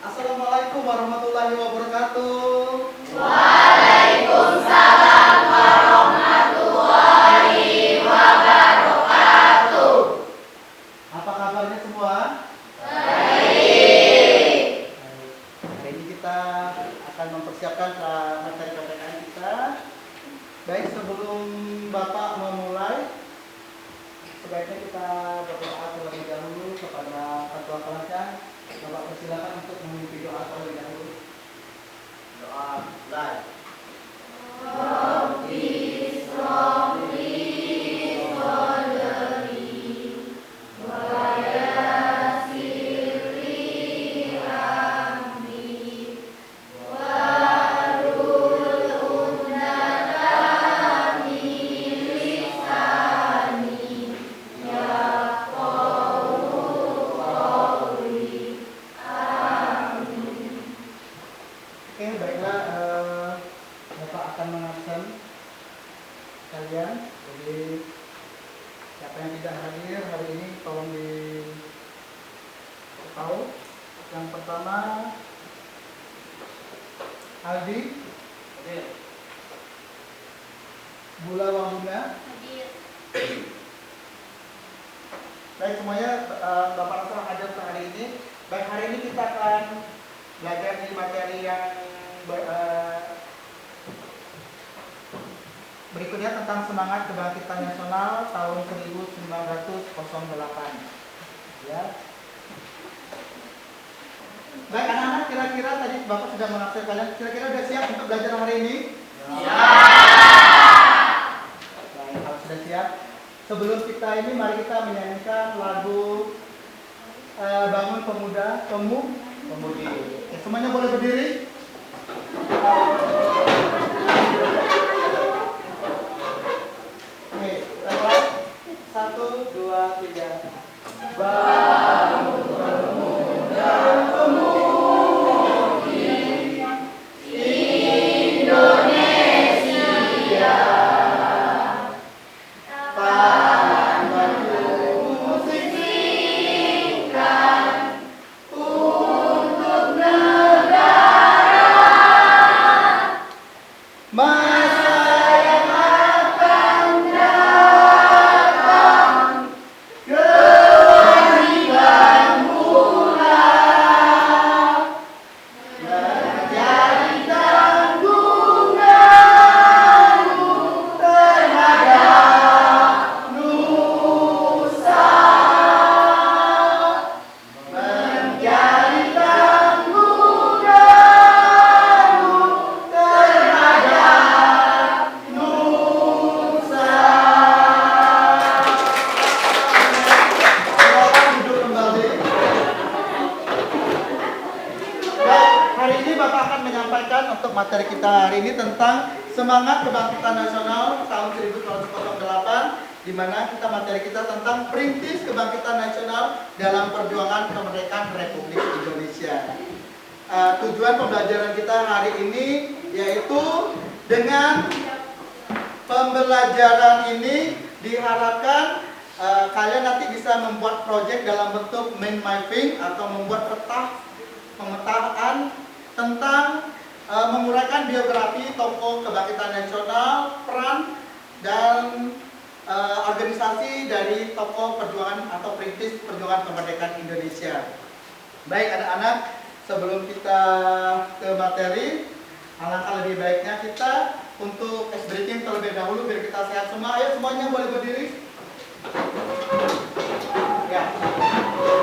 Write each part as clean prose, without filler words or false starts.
Assalamualaikum warahmatullahi wabarakatuh. Waalaikumsalam warahmatullahi wabarakatuh. Apa kabarnya semua? Baik. Hari ini kita akan mempersiapkan materi PPKN kita. Baik, sebelum Bapak memulai, sebaiknya kita berdoa terlebih dahulu kepada Ketua Kelasnya. Bapak persilakan untuk memimpin doa terlebih dahulu. Doa mulai. Rabbi shrahli sadri wa yassir li amri wahlul 'uqdatam min lisani yafqahu qawli. Oke, baiklah. Bapak akan mengabsen kalian. Jadi siapa yang tidak hadir hari ini tolong tahu. Yang pertama Aldi, Bula Wahuna. Baik semuanya, Bapak Rasul hadir untuk hari ini. Baik, hari ini kita akan belajar di materi yang berikutnya tentang semangat kebangkitan nasional tahun 1908. Ya. Baik anak-anak, kira-kira tadi Bapak sudah mengabsen kalian, kira-kira sudah siap untuk belajar hari ini? Ya. Baik, kalau sudah siap, sebelum kita ini mari kita menyanyikan lagu Bangun Pemuda Pemudi. Oke, semuanya boleh berdiri? Oke, pelan. 1, 2, 3. Bangun Pemuda Pemudi Indonesia, tangan batu sisihkan untuk negara. Masa yang akan datang, kewajiban mula menjadi tanggunganmu terhadap nusa, menjadi tanggunganmu terhadap nusa. Silakan duduk kembali. Baik, hari ini Bapak akan menyampaikan untuk materi kita hari ini tentang semangat kebangkitan nasional tahun 1908, di mana materi kita tentang perintis kebangkitan nasional dalam perjuangan kemerdekaan Republik Indonesia. Tujuan pembelajaran kita hari ini yaitu dengan pembelajaran ini diharapkan kalian nanti bisa membuat proyek dalam bentuk mind mapping atau membuat pemetaan tentang menguraikan biografi tokoh kebangkitan nasional, peran dan organisasi dari tokoh perjuangan atau perintis perjuangan kemerdekaan Indonesia. Baik anak-anak, sebelum kita ke materi, alangkah lebih baiknya kita untuk ice breaking terlebih dahulu biar kita sehat semua. Ayo semuanya boleh berdiri. Ya,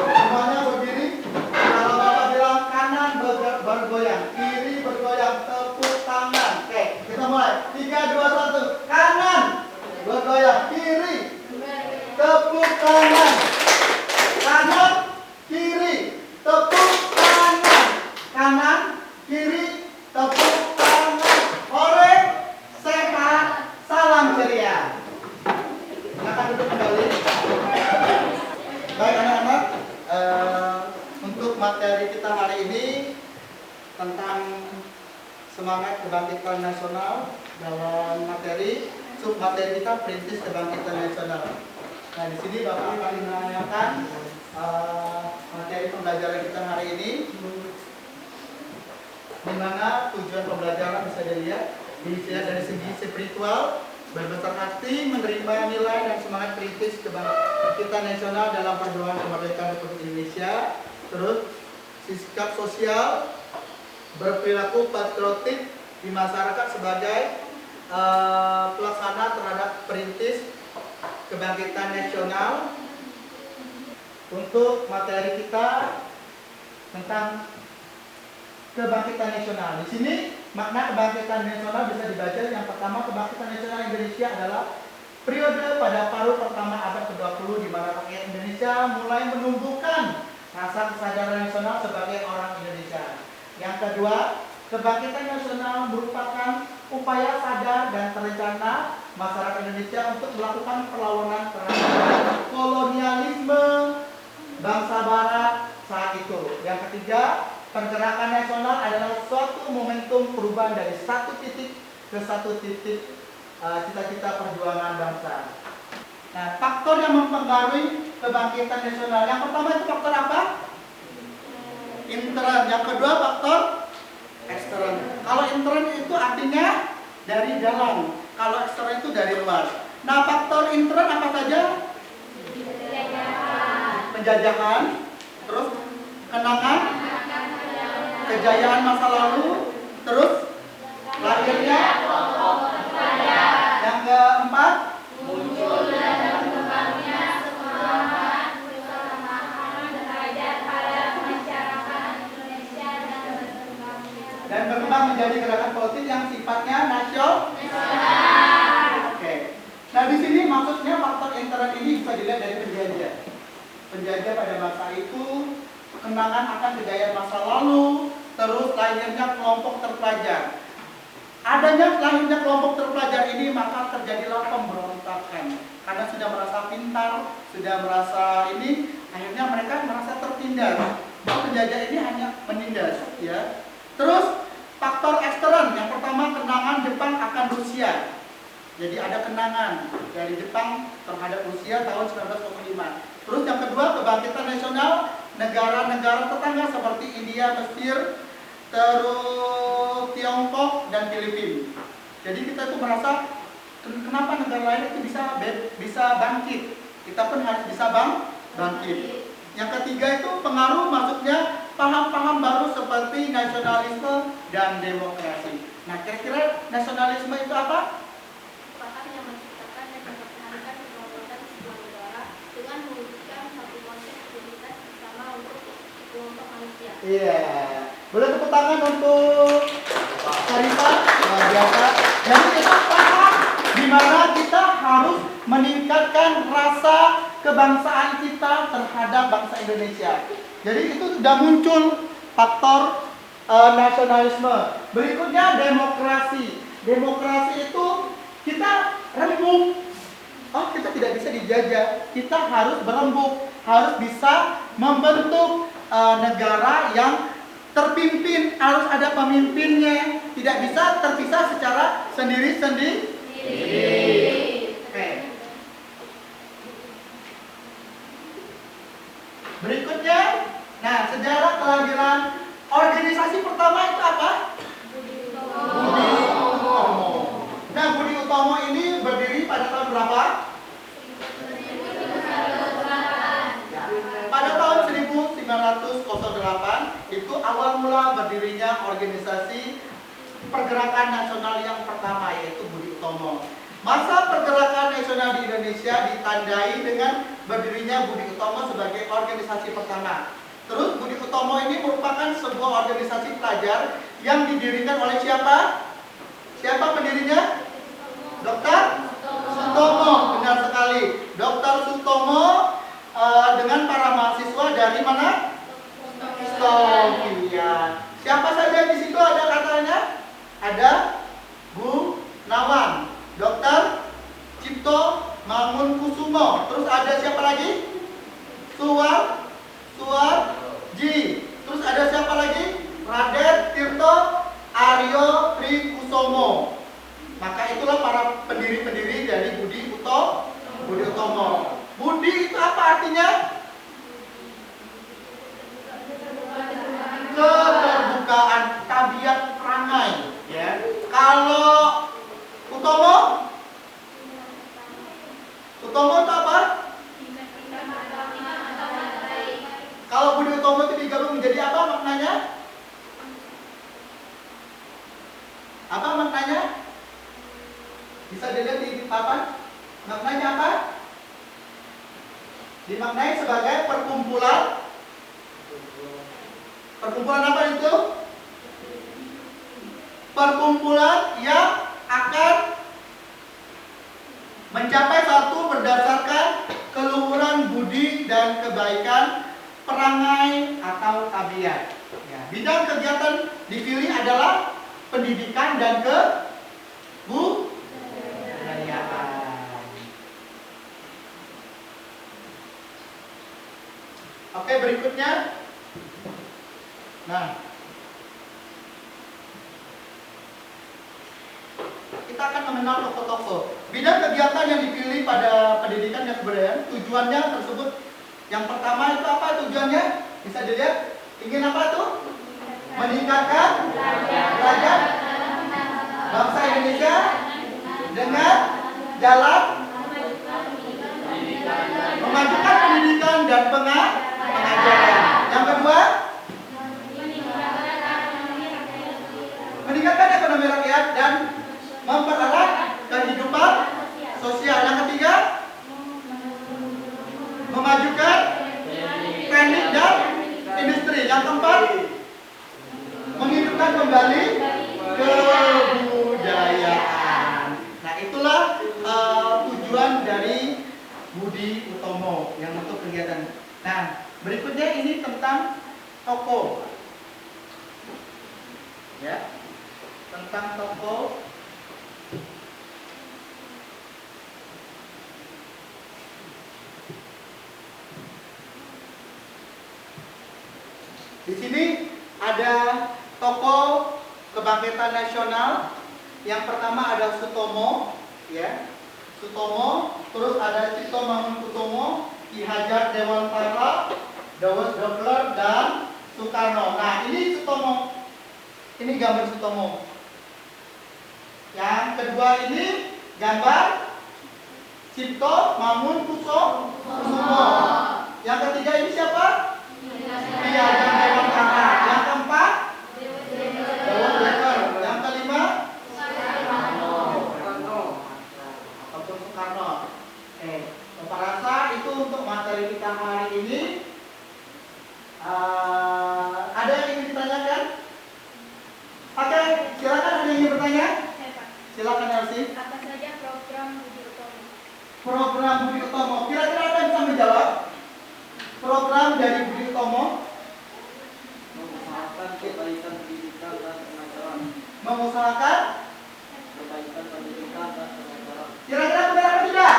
semuanya berdiri. Kalau Bapak bilang kanan bergoyang, kiri bergoyang, tepuk tangan. Oke, kita mulai. 3, 2, 1. Kanan bergoyang, kiri tepuk tangan. Kanan, kiri tepuk tangan. Kanan, kiri tepuk tangan. Hore, sehat, salam ceria. Silakan duduk kembali. Baik anak-anak, untuk materi kita hari ini tentang semangat kebangkitan nasional dalam materi submateri kita perintis kebangkitan nasional. Nah di sini Bapak akan menanyakan materi pembelajaran kita hari ini. di mana tujuan pembelajaran bisa dilihat dari segi spiritual, berbesar hati, menerima nilai dan semangat kritis kebangkitan nasional dalam perjuangan kemerdekaan Republik Indonesia. Terus sikap sosial, berperilaku patriotik di masyarakat sebagai pelaksana terhadap perintis kebangkitan nasional. Untuk materi kita tentang kebangkitan nasional. Di sini makna kebangkitan nasional bisa dibaca. Yang pertama, kebangkitan nasional Indonesia adalah periode pada paruh pertama abad ke-20 di mana rakyat Indonesia mulai menumbuhkan rasa kesadaran nasional sebagai orang Indonesia. Yang kedua, kebangkitan nasional merupakan upaya sadar dan terencana masyarakat Indonesia untuk melakukan perlawanan terhadap kolonialisme bangsa barat saat itu. Yang ketiga, pergerakan nasional adalah suatu momentum perubahan dari satu titik ke satu titik cita-cita perjuangan bangsa. Nah, faktor yang mempengaruhi kebangkitan nasional. Yang pertama itu faktor apa? Intern. Yang kedua faktor ekstern. Kalau intern itu artinya dari dalam. Kalau ekstern itu dari luar. Nah, faktor intern apa saja? Penjajahan, terus kenangan, kejayaan masa lalu, terus lahirnya. Yang keempat, muncul dan berkembangnya semangat kebersamaan derajat pada masyarakat Indonesia dan berkembang menjadi gerakan politik yang sifatnya nasional. Oke. Nah, di sini maksudnya faktor intern ini bisa dilihat dari penjajah. Penjajah pada masa itu, kenangan akan kejayaan masa lalu, terus lahirnya kelompok terpelajar. Adanya lahirnya kelompok terpelajar ini maka terjadilah pemberontakan. Karena sudah merasa pintar, sudah merasa ini, akhirnya mereka merasa tertindas. Bahwa penjajah ini hanya menindas, ya. Terus faktor ekstern, yang pertama kenangan Jepang akan Rusia. Jadi ada kenangan dari Jepang terhadap Rusia tahun 1945. Terus yang kedua, kebangkitan nasional negara-negara tetangga seperti India, Mesir, terus Tiongkok dan Filipina. Jadi kita itu merasa kenapa negara lain itu bisa bangkit, kita pun harus bisa bangkit. Yang ketiga itu pengaruh masuknya paham-paham baru seperti nasionalisme dan demokrasi. Nah, kira-kira nasionalisme itu apa? yang menciptakan dan mempertahankan kedaulatan sebuah negara dengan mewujudkan satu konsep identitas bersama untuk kelompok manusia. Iya. Boleh tepuk tangan untuk Sarita, luar biasa. Jadi kita paham di mana kita harus meningkatkan rasa kebangsaan kita terhadap bangsa Indonesia. Jadi itu sudah muncul faktor nasionalisme. Berikutnya demokrasi. Demokrasi itu kita rembuk. Oh, kita tidak bisa dijajah. Kita harus berembuk, harus bisa membentuk negara yang terpimpin, harus ada pemimpinnya, tidak bisa terpisah secara sendiri-sendiri. Oke. Berikutnya, nah, sejarah kelahiran organisasi pertama itu apa? Budi Utomo. Nah, Budi Utomo ini berdiri pada tahun berapa? Pada tahun 1908 itu awal mula berdirinya organisasi pergerakan nasional yang pertama, yaitu Budi Utomo. Masa pergerakan nasional di Indonesia ditandai dengan berdirinya Budi Utomo sebagai organisasi pertama. Terus Budi Utomo ini merupakan sebuah organisasi pelajar yang didirikan oleh siapa? Siapa pendirinya? Dr. Sutomo. Benar sekali. Dr. Sutomo dengan para mahasiswa dari mana? Slovakia. Siapa saja di situ ada katanya? Ada Gunawan, Dr. Cipto Mangunkusumo. Terus ada siapa lagi? Suwarji. Terus ada siapa lagi? Raden Tirto Aryo Trikusomo. Maka itulah para pendiri-pendiri dari Budi Utomo. Budi itu apa artinya? Keterbukaan. Tabiat Bisa dilihat di papan. Maknanya apa? Dimaknai sebagai perkumpulan. Perkumpulan apa itu? Perkumpulan yang akan mencapai satu berdasarkan keluhuran budi dan kebaikan perangai atau tabiat. Ya, bidang kegiatan dipilih adalah pendidikan dan kebudayaan. Oke, berikutnya. Nah, kita akan mengenal tokoh-tokoh. Bidang kegiatan yang dipilih pada pendidikan dan kebudayaan, tujuannya tersebut. Yang pertama itu apa tujuannya? Bisa dilihat. Ingin apa tuh? Meningkatkan derajat bangsa Indonesia dengan jalan memajukan pendidikan dan pengajaran. Yang kedua, meningkatkan ekonomi rakyat dan mempererat kehidupan sosial. Yang ketiga, memajukan teknik dan industri. Yang keempat, menghidupkan kembali kebudayaan. Nah, itulah tujuan dari Budi Utomo yang untuk kegiatan. Nah, berikutnya ini tentang tokoh. Ya, tentang tokoh. Di sini ada tokoh kebangkitan nasional. Yang pertama ada Sutomo, ya. Sutomo, terus ada Cipto Mangunkusumo, Ki Hajar Dewantara, Dawes Dobler dan Soekarno. Nah, ini Sutomo. Ini gambar Sutomo. Yang kedua ini gambar Cipto Mangunkusumo. Yang ketiga ini siapa? Ki Hajar Dewantara. Yang keempat Dawes Dobler. Yang kelima Soekarno. Bapak rasa itu untuk materi kita hari ini. Ada yang ingin ditanyakan? Oke, silakan, ada yang ingin bertanya? Silakan Elsie. Apa saja program Budi Utomo? Program Budi Utomo. Kira-kira ada yang bisa menjawab? Program dari Budi Utomo? Mengusahakan kebaikan pendidikan dan pengajaran. Mengusahakan Kebaikan pendidikan dan pengajaran. kira-kira benar apa tidak?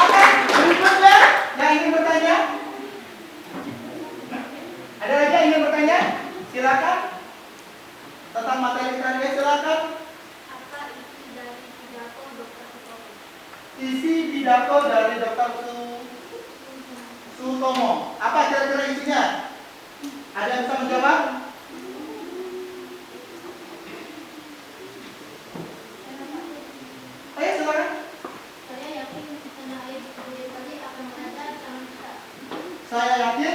Oke, berikutnya yang ingin bertanya? Ada lagi yang ingin bertanya? Silakan. Tentang materi kita ini, silakan. Apa isi dari pidato Dr. Utomo? Isi pidato dari Dr. Sutomo. Apa kira-kira isinya? Ada yang bisa menjawab? Ayo silakan. Saya yakin tanah air di kemudian hari akan ada tanah kita. Saya yakin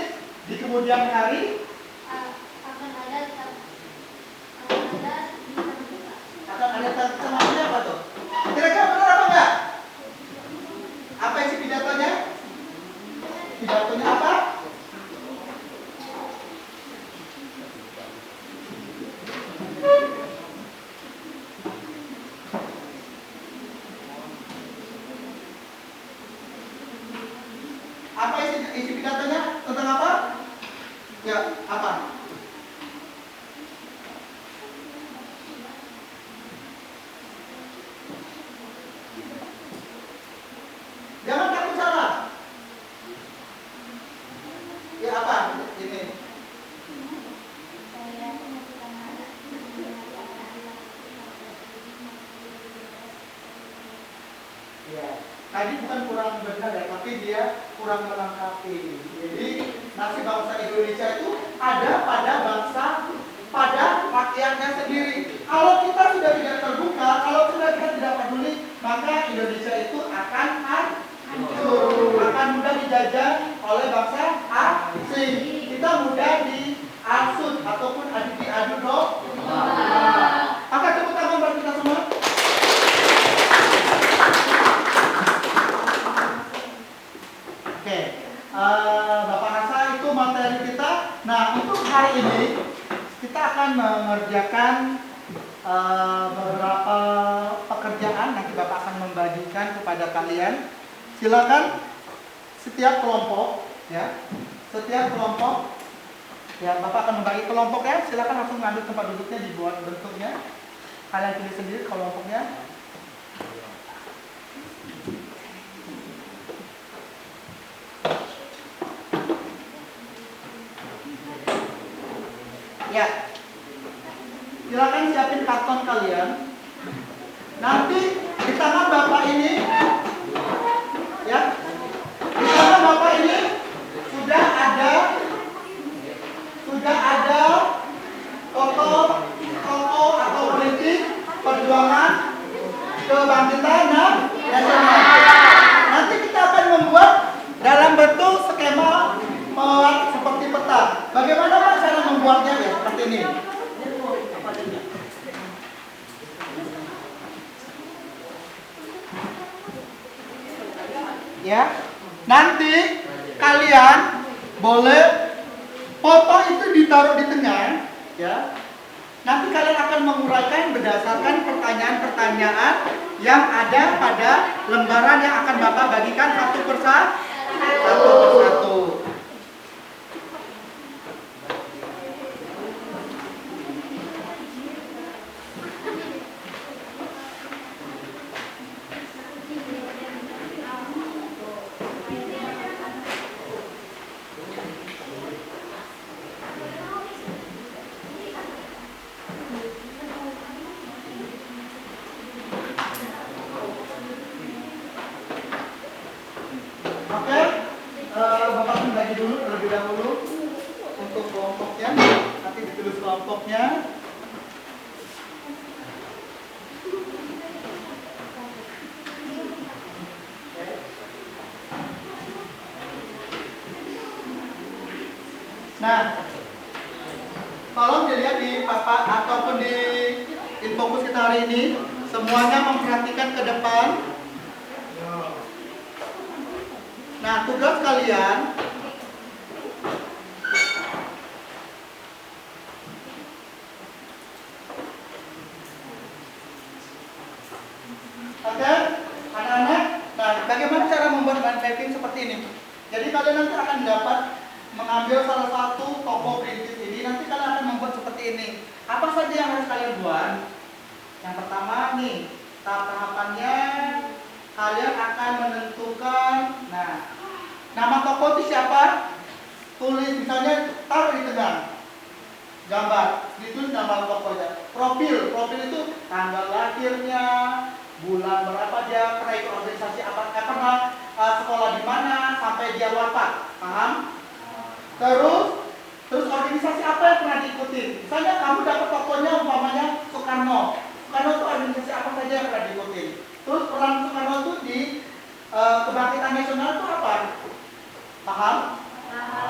di kemudian hari Akan ada di tanah kita. akan ada sama apa tuh? Kira-kira benar apa enggak? Apa isi pidatonya? Pidatonya apa? Apa isi pidatonya? Tentang apa? Ya, apa? Jangan takut salah. Ya apa? Ini. Ya, tadi bukan kurang benar ya, tapi dia kurang melengkapi. Jadi nasib bangsa Indonesia itu ada pada bangsa, pada rakyatnya sendiri. Kalau kita sudah tidak terbuka, kalau sudah kita tidak peduli, maka Indonesia itu akan hancur, akan mudah dijajah oleh bangsa asing. Kita mudah diasut ataupun diadu domba. Bapak rasa itu materi kita. Nah, untuk hari ini kita akan mengerjakan beberapa pekerjaan. Nanti Bapak akan membagikan kepada kalian. Silakan setiap kelompok, ya, setiap kelompok, ya, Bapak akan membagi kelompok ya. Silakan langsung ambil tempat duduknya, dibuat bentuknya. Kalian pilih sendiri kelompoknya. Ya, silakan siapin karton kalian. Nanti di tangan Bapak ini, ya, di tangan Bapak ini sudah ada foto atau politik perjuangan kebangkitan nasional. Nanti kita akan membuat dalam bentuk skema seperti peta. Bagaimana Pak cara membuatnya ya? Seperti ini. Ya, nanti kalian boleh foto itu ditaruh di tengah, ya. Nanti kalian akan menguraikan berdasarkan pertanyaan-pertanyaan yang ada pada lembaran yang akan Bapak bagikan satu persatu. Oke, Bapak akan bagi dulu terlebih dahulu untuk kelompoknya. Nanti ditulis kelompoknya. Nah, tolong dilihat di papan ataupun di infokus kita hari ini, semuanya memperhatikan ke depan. Nah, tugas kalian oke, anak-anak. Nah, bagaimana cara membuat mind mapping seperti ini? Jadi kalian nanti akan dapat mengambil salah satu tokoh perintis ini. Nanti kalian akan membuat seperti ini. Apa saja yang harus kalian buat? Yang pertama nih, tahapannya kalian akan menentukan. Nah, nama tokoh itu siapa? Tulis, misalnya taruh di tengah. Gambar, ditulis nama tokohnya. Profil itu tanggal lahirnya, bulan berapa dia, pernah ikut organisasi apa, pernah sekolah di mana sampai dia wafat. Paham? Terus organisasi apa yang pernah diikuti? Misalnya kamu dapat tokohnya umpamanya Soekarno. Soekarno itu organisasi apa saja yang pernah diikuti? Terus peran Soekarno itu di kebangkitan nasional itu apa? Paham?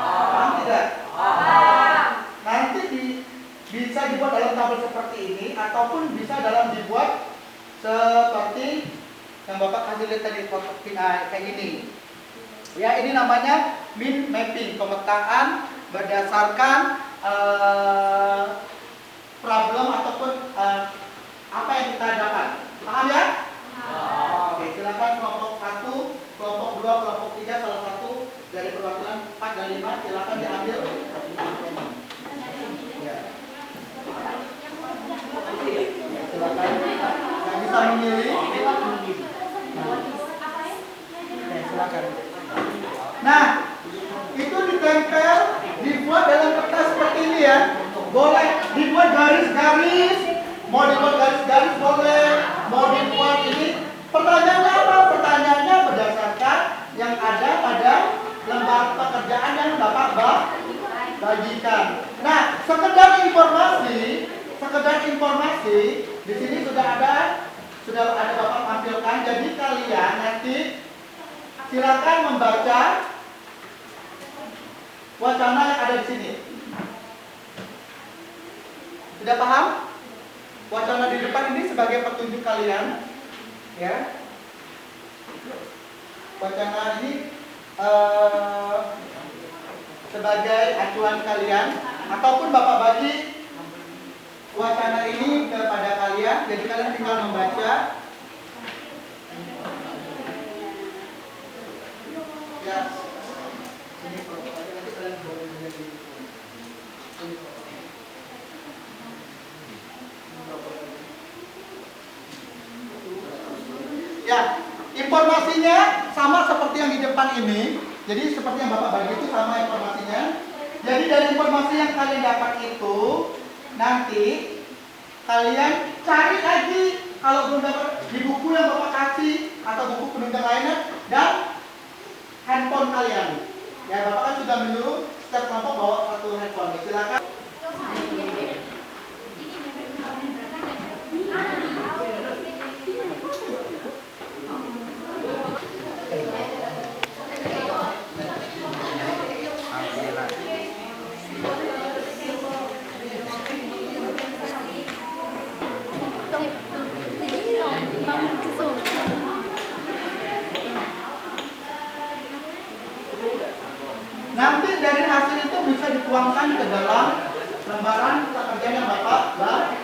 Paham tidak? Nanti bisa dibuat dalam tabel seperti ini ataupun bisa dibuat seperti yang Bapak kasih lihat tadi kayak ini. Ya, ini namanya mind mapping, pemetaan berdasarkan problem ataupun apa yang kita dapat. Paham ya? Oke, silakan kelompok 1, kelompok 2, kelompok 3, salah satu dari perwakilan 4 dan 5 silakan diambil. Ya. Silakan. Yang bisa memilih. Oke, silakan. Nah, itu ditempel, dibuat dalam kertas seperti ini ya. Boleh dibuat garis-garis, mau dibuat garis-garis boleh, mau dibuat ini. Pertanyaannya apa? Pertanyaannya berdasarkan yang ada pada lembar pekerjaan yang Bapak bagikan. Nah, sekedar informasi, di sini sudah ada Bapak tampilkan. Jadi kalian nanti silakan membaca wacana yang ada di sini. Sudah paham? Wacana di depan ini sebagai petunjuk kalian, ya. Wacana ini sebagai acuan kalian, ataupun Bapak bagi wacana ini kepada kalian, jadi kalian tinggal membaca. Ya, ini protokolnya nanti kalian boleh menjadi. Ya, informasinya sama seperti yang di depan ini. Jadi seperti yang Bapak bagi itu sama informasinya. Jadi dari informasi yang kalian dapat itu, nanti kalian cari lagi kalau belum dapat di buku yang Bapak kasih atau buku penunjang lainnya dan handphone kalian. Ya, Bapak kan sudah menyuruh setiap kelompok bawa satu handphone. Silakan. Nanti dari hasil itu bisa dituangkan ke dalam lembaran pekerjaan yang Bapak bagi.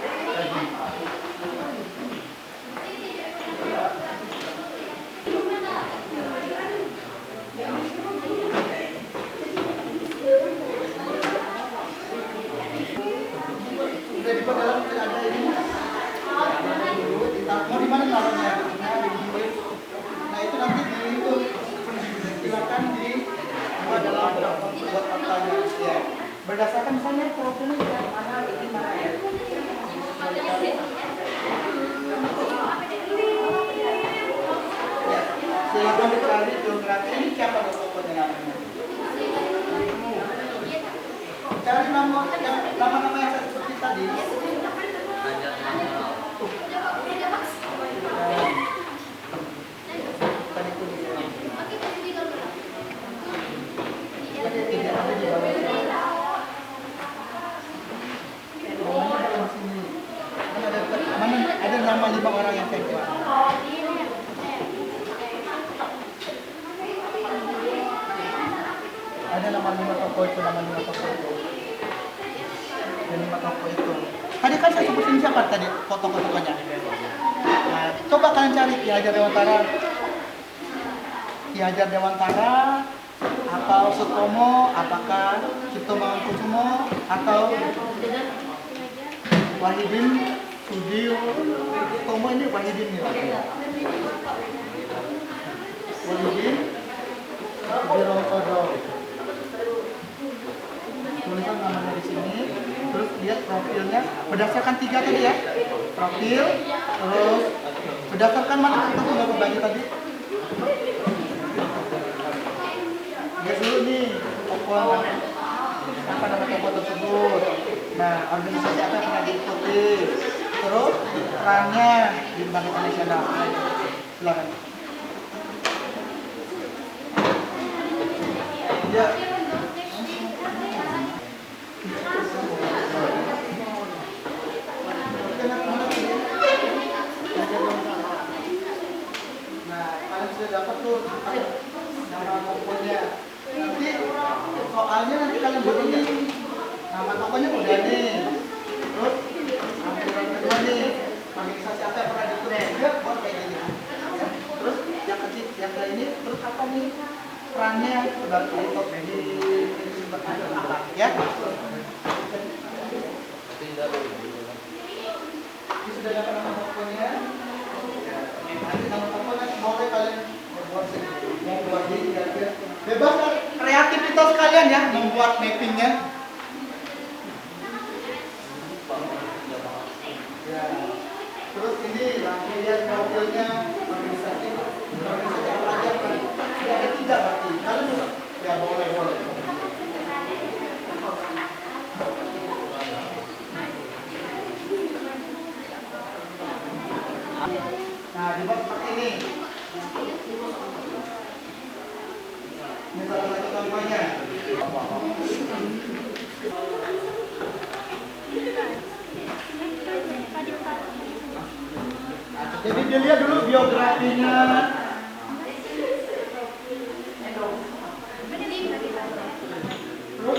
Udah di dalam ada ini. Mau di mana taruhnya? Nah itu nanti di itu silakan di dalam buat faktanya ya. Berdasarkan misalnya profilnya dari mana ini mana ya. Ya, silakan dicari geografi ini siapa tokohnya namanya. Cari nama yang saya seperti tadi. Ada nama 5 orang yang saya buat. Ada nama 5 toko itu, nama 5 toko itu. Ada 5 toko itu. Tadi kan saya sebutin siapa tadi toko-tokonya. Nah, coba kalian cari Ki Hajar Dewantara. Ki Hajar Dewantara atau Sutomo, apakah Cipto Mangunkusumo atau Wahidin Sudio. Sutomo ini Wahidin ya. Wahidin Sudirosodo. Tulisan namanya di sini. Terus lihat profilnya berdasarkan 3 tadi ya. Profil, terus berdasarkan mana kita sudah berbagi tadi. Lihat dulu nih toko apa nama toko tersebut. Nah, organisasi apa yang pernah diikuti. Terus perannya di Kebangkitan Nasional. Silakan. Ya. Nah, kalian sudah dapat tuh nama tokonya. Nanti soalnya nanti kalian begini. Nama tokonya udah nih. Terus ambilan kedua nih. Organisasi apa yang pernah diikuti juga buat kayak gini. Ya. Terus yang kecil, yang lain ini terus apa nih? Perannya sebagai untuk di apa ya? Ini sudah dapat nama tokonya. Nanti nama tokonya boleh kalian membuat sendiri, membuat ini ya. Bebas kreativitas kalian ya membuat mappingnya. Ya. Terus ini langsung lihat profilnya organisasi apa aja kan? Ya tidak berarti kalian ya boleh. Nah, dibuat seperti ini. Ini salah satu contohnya. Jadi dilihat dulu biografinya. Terus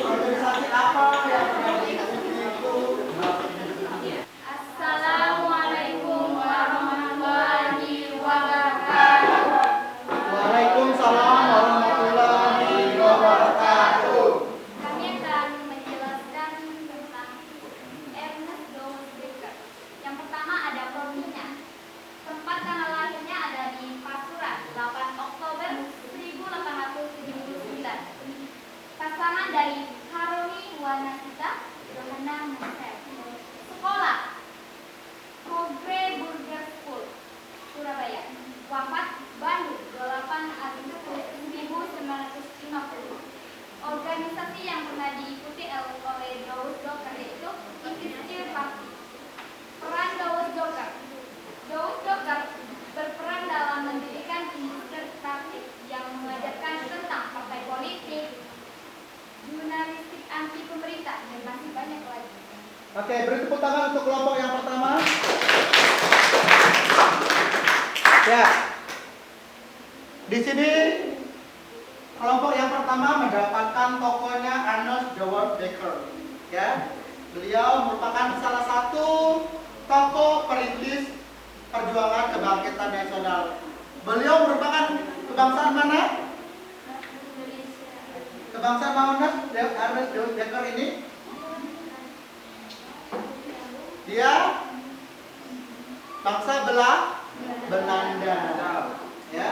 dari Haroni Wanasita Yohana Musep. Sekolah Progre Burger School Surabaya. Wafat Bandung 8 Agustus 1950. Organisasi yang pernah diikuti oleh Daus Doker yaitu Inkisir Party. Peran Daus Doker. Daus Doker berperan dalam mendirikan industri praktik yang mengajarkan tentang partai politik, jurnalistik anti pemerintah, dan masih banyak lagi. Oke, beri tepuk tangan untuk kelompok yang pertama. Ya, di sini kelompok yang pertama mendapatkan tokohnya Ernest Howard Baker. Ya, beliau merupakan salah satu tokoh perintis perjuangan kebangkitan nasional. Beliau merupakan kebangsaan mana? Kebangsaan mana Ernest Howard Baker ini? Dia bangsa Belanda, ya,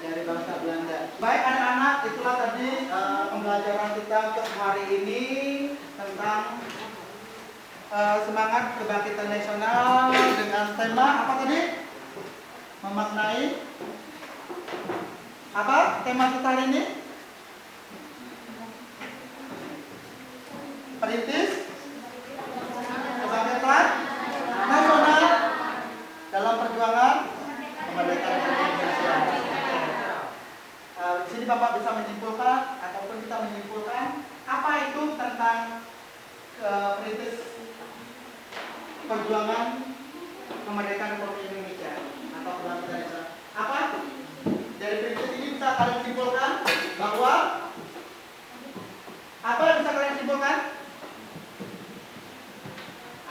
dari bangsa Belanda. Baik anak-anak, itulah tadi pembelajaran kita untuk hari ini tentang semangat kebangkitan nasional dengan tema apa tadi? Memaknai apa tema kita hari ini? Perintis kebangkitan nasional dalam perjuangan kemerdekaan Indonesia. Di sini Bapak bisa menyimpulkan ataupun kita menyimpulkan apa itu tentang perintis perjuangan kemerdekaan Republik Indonesia atau kebangkitan nasional. Apa? Dari perintis ini bisa kalian simpulkan bahwa apa yang bisa kalian simpulkan?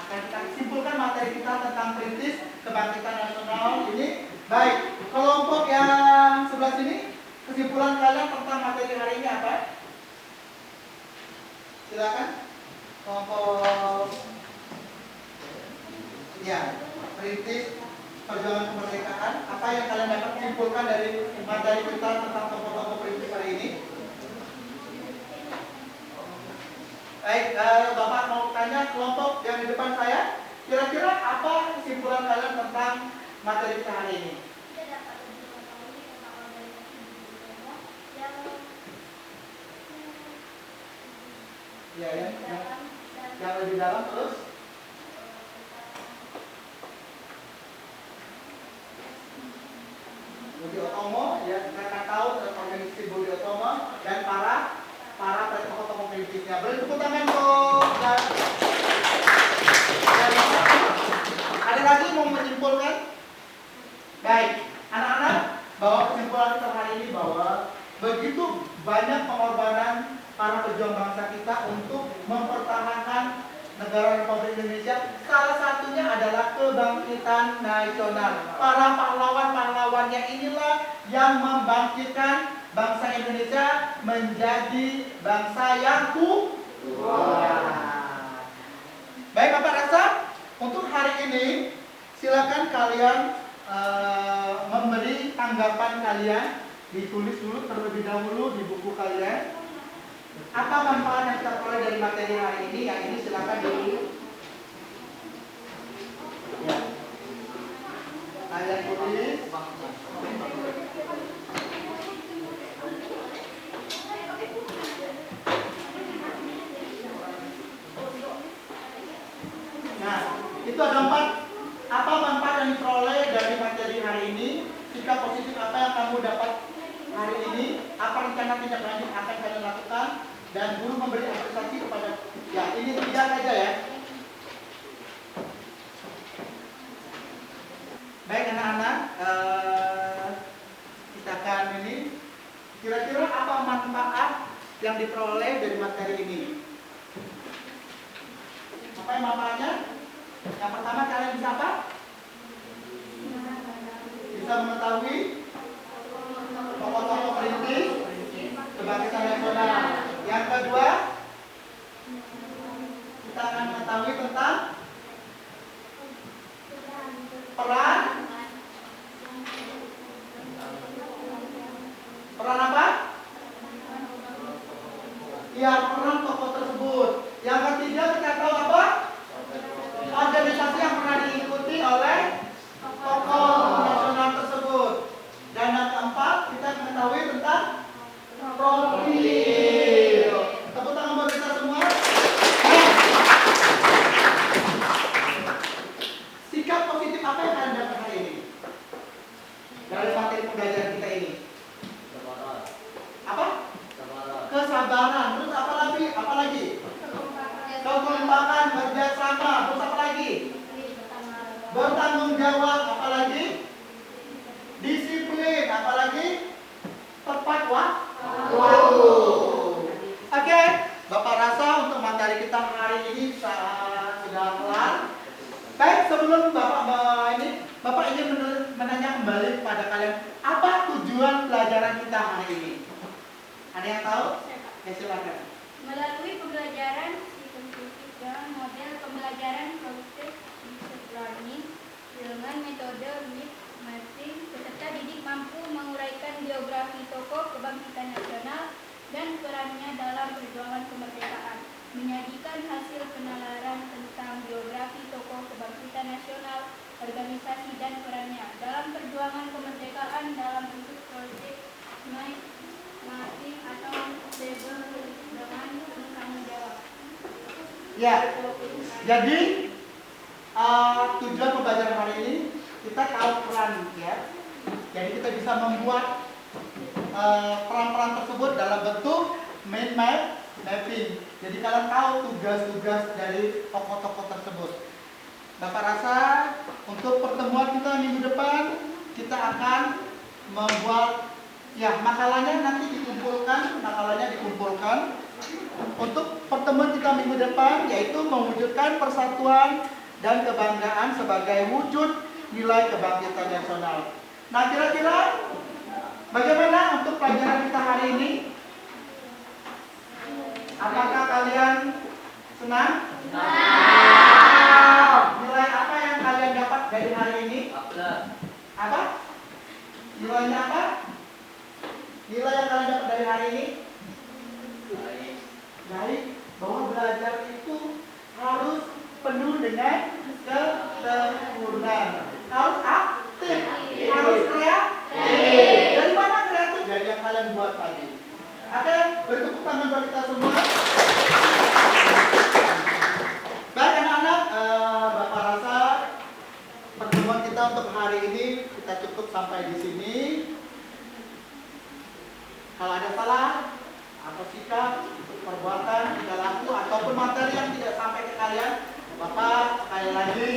Akan kita simpulkan materi kita tentang perintis kebangkitan nasional ini. Baik, kelompok yang sebelah sini, kesimpulan kalian tentang materi hari ini apa? Silakan. Kelompok ya, perintis perjuangan kemerdekaan. Apa yang kalian dapat simpulkan dari materi kita tentang tokoh-tokoh perintis hari ini? Baik, Bapak mau tanya kelompok yang di depan saya, kira-kira apa kesimpulan kalian tentang materi kita hari ini? Kita dapat mengetahui tentang organisasi yang lebih dalam terus. Budi Utomo, ya kita tahu organisasi Budi Utomo dan para tokoh-tokoh perintisnya. Beri tepuk tangan untuk ada lagi mau menyimpulkan? Baik, anak-anak, bahwa kesimpulan kita hari ini bahwa begitu banyak pengorbanan para pejuang bangsa kita untuk mempertahankan negara Republik Indonesia. Salah satunya adalah kebangkitan nasional. Para pahlawan-pahlawannya inilah yang membangkitkan bangsa Indonesia menjadi bangsa yang kuat. Baik Bapak Rasa, untuk hari ini silakan kalian memberi tanggapan kalian, ditulis dulu terlebih dahulu di buku kalian. Apa manfaat yang kita peroleh dari materi hari ini? Yang ini silakan ditulis. Ya. Kalian tulis. Nah, itu ada 4. Apa manfaat yang diperoleh dari materi hari ini? Sikap positif apa yang kamu dapat hari ini? Apa rencana tindak lanjut akan kalian lakukan? Dan guru memberi apresiasi kepada, ya ini 3 saja ya. Baik anak-anak, kita akan ini. Kira-kira apa manfaat yang diperoleh dari materi ini? Apa yang manfaatnya? Yang pertama kalian bisa apa? Bisa mengetahui tokoh-tokoh perintis kebangkitan nasional. Yang kedua, kita akan mengetahui tentang peran apa? Ya, peran bertanggung jawab, apalagi disiplin, apalagi tepat waktu. Oke, Bapak rasa untuk materi kita hari ini sudah kelar. Baik, sebelum Bapak ingin menanya kembali kepada kalian, apa tujuan pelajaran kita hari ini? Ada yang tahu? Ya, silakan. Melalui pembelajaran sistematik dan model pembelajaran produktif learning dengan metode mix matching, peserta didik mampu menguraikan biografi tokoh kebangkitan nasional dan perannya dalam perjuangan kemerdekaan, menyajikan hasil penalaran tentang biografi tokoh kebangkitan nasional, organisasi dan perannya dalam perjuangan kemerdekaan dalam bentuk proyek masing atau label dengan penuh tanggung jawab. Ya, jadi tujuan pembelajaran hari ini kita tahu peran, ya. Jadi kita bisa membuat peran-peran tersebut dalam bentuk mind mapping. Jadi kalian tahu tugas-tugas dari tokoh-tokoh tersebut. Bapak rasa untuk pertemuan kita minggu depan kita akan membuat, ya, makalahnya nanti dikumpulkan. Untuk pertemuan kita minggu depan yaitu mewujudkan persatuan dan kebanggaan sebagai wujud nilai kebangkitan nasional. Nah, kira-kira bagaimana untuk pelajaran kita hari ini? Apakah kalian senang? Nilai apa yang kalian dapat dari hari ini? Apa? Nilainya apa? Nilai yang kalian dapat dari hari ini? Baik, bahwa belajar itu harus penuh dengan kesempurnaan, harus aktif, harus kreatif. Dari mana kreatif? Dari yang kalian buat tadi. Oke, beri tepuk tangan buat kita semua. Baik anak-anak, Bapak rasa pertemuan kita untuk hari ini kita cukup sampai di sini. Kalau ada salah atau sikap, perbuatan, tingkah laku ataupun materi yang tidak sampai ke kalian, Bapak sekali lagi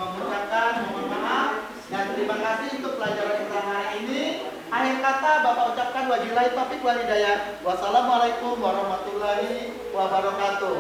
mengucapkan mohon maaf dan terima kasih untuk pelajaran kita hari ini. Akhir kata Bapak ucapkan wabillahi taufiq wal hidayah. Wassalamualaikum warahmatullahi wabarakatuh.